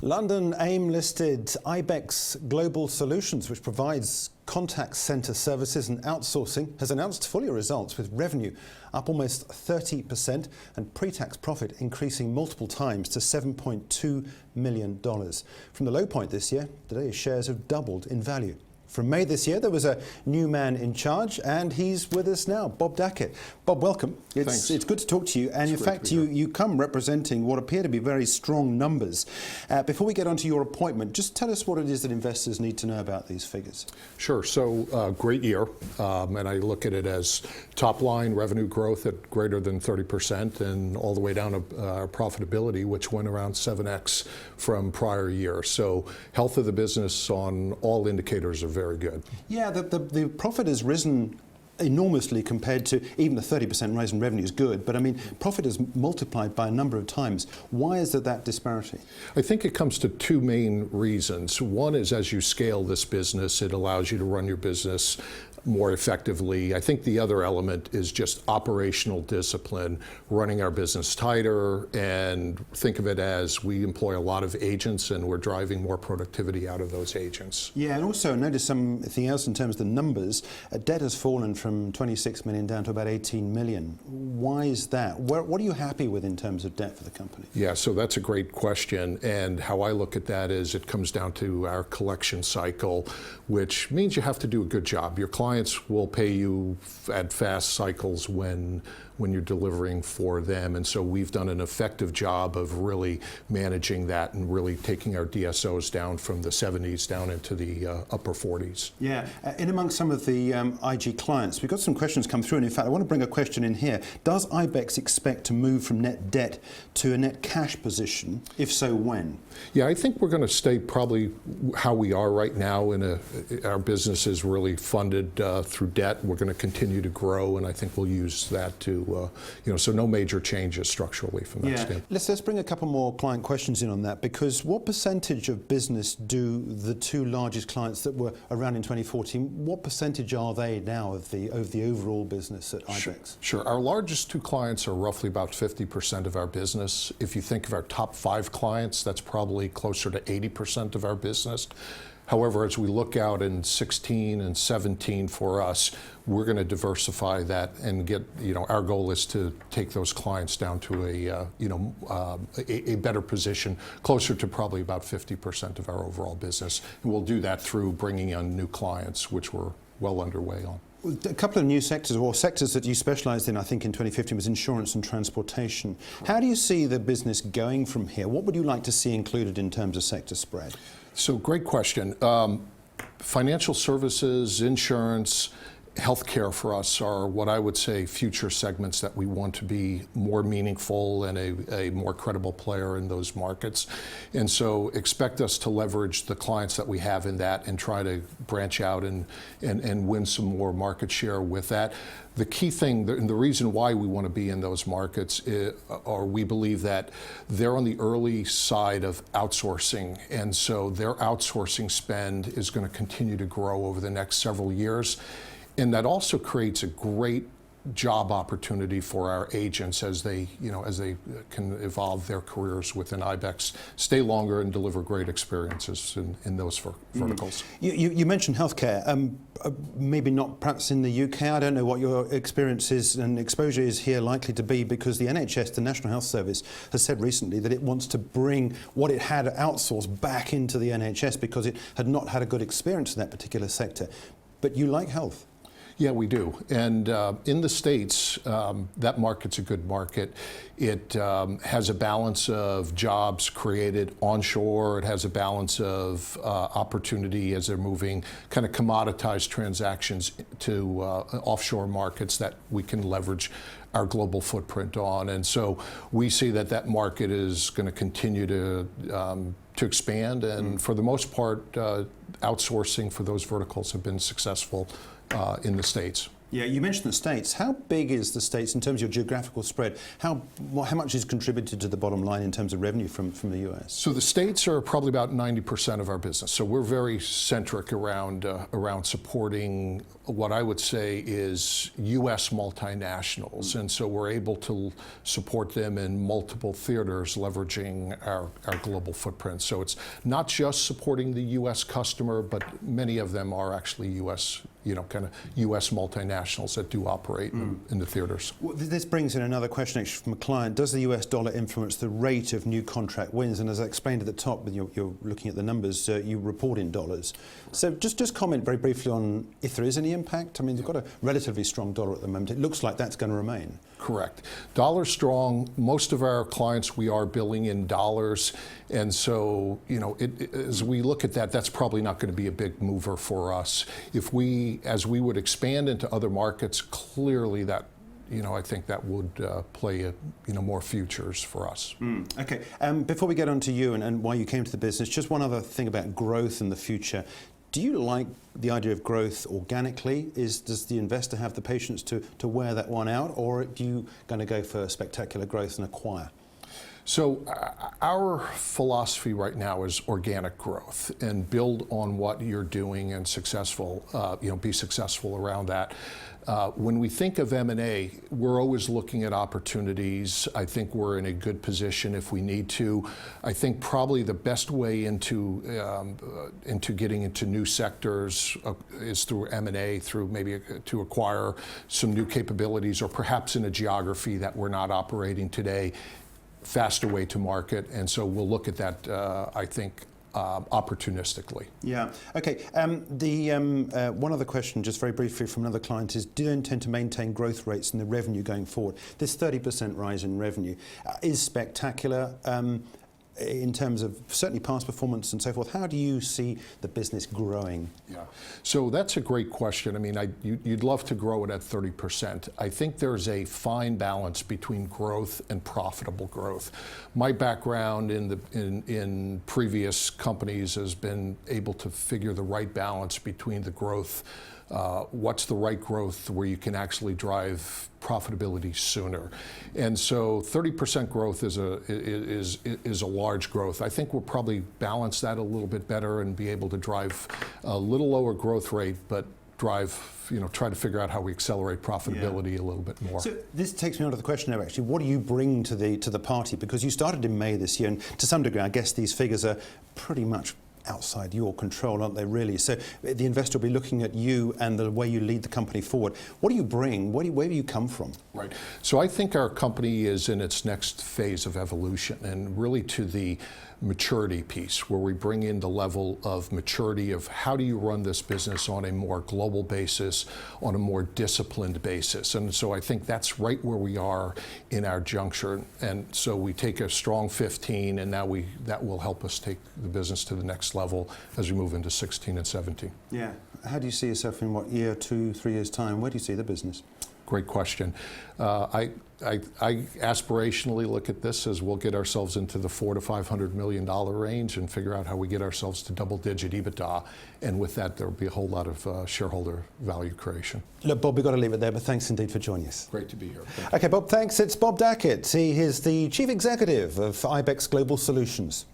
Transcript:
London AIM-listed IBEX Global Solutions, which provides contact centre services and outsourcing, has announced full-year results with revenue up almost 30% and pre-tax profit increasing multiple times to $7.2 million. From the low point this year, today's shares have doubled in value. From May this year, there was a new man in charge, and he's with us now, Bob Dechant. Bob, welcome. Thanks. It's good to talk to you, and in fact, you come representing what appear to be very strong numbers. Before we get onto your appointment, just tell us what it is that investors need to know about these figures. Sure. So, great year, and I look at it as top-line revenue growth at greater than 30%, and all the way down to profitability, which went around 7x from prior year. So, health of the business on all indicators are very good. Yeah, the profit has risen enormously compared to even a 30% rise in revenue is good, but I mean, profit is multiplied by a number of times. Why is there that disparity? I think it comes to two main reasons. One is as you scale this business, it allows you to run your business more effectively. I think the other element is just operational discipline, running our business tighter, and think of it as we employ a lot of agents and we're driving more productivity out of those agents. Yeah, and also notice something else in terms of the numbers. Debt has fallen from 26 million down to about 18 million. Why is that? What are you happy with in terms of debt for the company? Yeah, so that's a great question, and how I look at that is it comes down to our collection cycle, which means you have to do a good job. Your clients will pay you at fast cycles when you're delivering for them, and so we've done an effective job of really managing that and really taking our DSOs down from the 70s down into the upper 40s. Yeah, in amongst some of the IG clients, we've got some questions come through, and in fact I want to bring a question in here. Does IBEX expect to move from net debt to a net cash position? If so, when? Yeah, I think we're going to stay probably how we are right now. Our business is really funded through debt. We're going to continue to grow, and I think we'll use that to, so no major changes structurally from that standpoint. Let's bring a couple more client questions in on that, because what percentage of business do the two largest clients that were around in 2014, what percentage are they now of the overall business at IBEX? Sure. Our largest two clients are roughly about 50% of our business. If you think of our top 5 clients, that's probably closer to 80% of our business. However, as we look out in 16 and 17 for us, we're going to diversify that and get, our goal is to take those clients down to a better position, closer to probably about 50% of our overall business. And we'll do that through bringing on new clients, which we're well underway on. A couple of new sectors, or sectors that you specialised in, I think in 2015, was insurance and transportation. How do you see the business going from here? What would you like to see included in terms of sector spread? So great question. Financial services, insurance, healthcare for us are what I would say future segments that we want to be more meaningful and a more credible player in those markets. And so expect us to leverage the clients that we have in that and try to branch out and win some more market share with that. The key thing, and the reason why we want to be in those markets, or we believe that they're on the early side of outsourcing, and so their outsourcing spend is going to continue to grow over the next several years. And that also creates a great job opportunity for our agents as they can evolve their careers within IBEX, stay longer and deliver great experiences in those verticals. You mentioned healthcare, maybe not perhaps in the UK. I don't know what your experience is and exposure is here likely to be, because the NHS, the National Health Service, has said recently that it wants to bring what it had outsourced back into the NHS because it had not had a good experience in that particular sector. But you like health? Yeah, we do. And in the States, that market's a good market. It has a balance of jobs created onshore. It has a balance of opportunity as they're moving kind of commoditized transactions to offshore markets that we can leverage our global footprint on. And so we see that market is going to continue to expand. And for the most part, outsourcing for those verticals have been successful in the States. Yeah, you mentioned the States. How big is the States in terms of your geographical spread? How much is contributed to the bottom line in terms of revenue from the US? So the States are probably about 90% of our business. So we're very centric around supporting what I would say is US multinationals. And so we're able to support them in multiple theaters leveraging our global footprint. So it's not just supporting the US customer, but many of them are actually US, kind of US multinationals that do operate in the theaters. Well, this brings in another question actually from a client. Does the US dollar influence the rate of new contract wins? And as I explained at the top, you're looking at the numbers, you report in dollars. So just comment very briefly on if there is any impact. I mean, you've got a relatively strong dollar at the moment. It looks like that's going to remain. Correct. Dollar strong. Most of our clients we are billing in dollars, and so as we look at that, that's probably not going to be a big mover for us. As we would expand into other markets, clearly that I think that would play more futures for us. Okay. Before we get on to you and why you came to the business, just one other thing about growth in the future. Do you like the idea of growth organically? Does the investor have the patience to wear that one out, or are you going to go for spectacular growth and acquire? So our philosophy right now is organic growth and build on what you're doing and be successful around that. When we think of M&A, we're always looking at opportunities. I think we're in a good position if we need to. I think probably the best way into getting into new sectors is through M&A, through maybe to acquire some new capabilities, or perhaps in a geography that we're not operating today. Faster way to market, and so we'll look at that, I think, opportunistically. Yeah. Okay. One other question, just very briefly from another client, is: do you intend to maintain growth rates in the revenue going forward? This 30% rise in revenue is spectacular. In terms of certainly past performance and so forth, how do you see the business growing? Yeah, so that's a great question. I mean, you'd love to grow it at 30%. I think there's a fine balance between growth and profitable growth. My background in previous companies has been able to figure the right balance between the growth. What's the right growth where you can actually drive profitability sooner? And so 30% growth is a large growth. I think we'll probably balance that a little bit better and be able to drive a little lower growth rate, but try to figure out how we accelerate profitability a little bit more. So this takes me on to the question now, actually. What do you bring to the party? Because you started in May this year, and to some degree, I guess these figures are pretty much outside your control, aren't they, really? So the investor will be looking at you and the way you lead the company forward. What do you bring? Where do you come from? Right. So I think our company is in its next phase of evolution, and really to the maturity piece, where we bring in the level of maturity of how do you run this business on a more global basis, on a more disciplined basis. And so I think that's right where we are in our juncture. And so we take a strong 15, and now that will help us take the business to the next level as we move into 16 and 17. Yeah. How do you see yourself in what, year, 2, 3 years' time? Where do you see the business? Great question. I aspirationally look at this as we'll get ourselves into the $400 to $500 million range and figure out how we get ourselves to double-digit EBITDA. And with that, there'll be a whole lot of shareholder value creation. Look, Bob, we've got to leave it there, but thanks indeed for joining us. Great to be here. Okay, Bob, thanks. It's Bob Dechant. He is the Chief Executive of IBEX Global Solutions.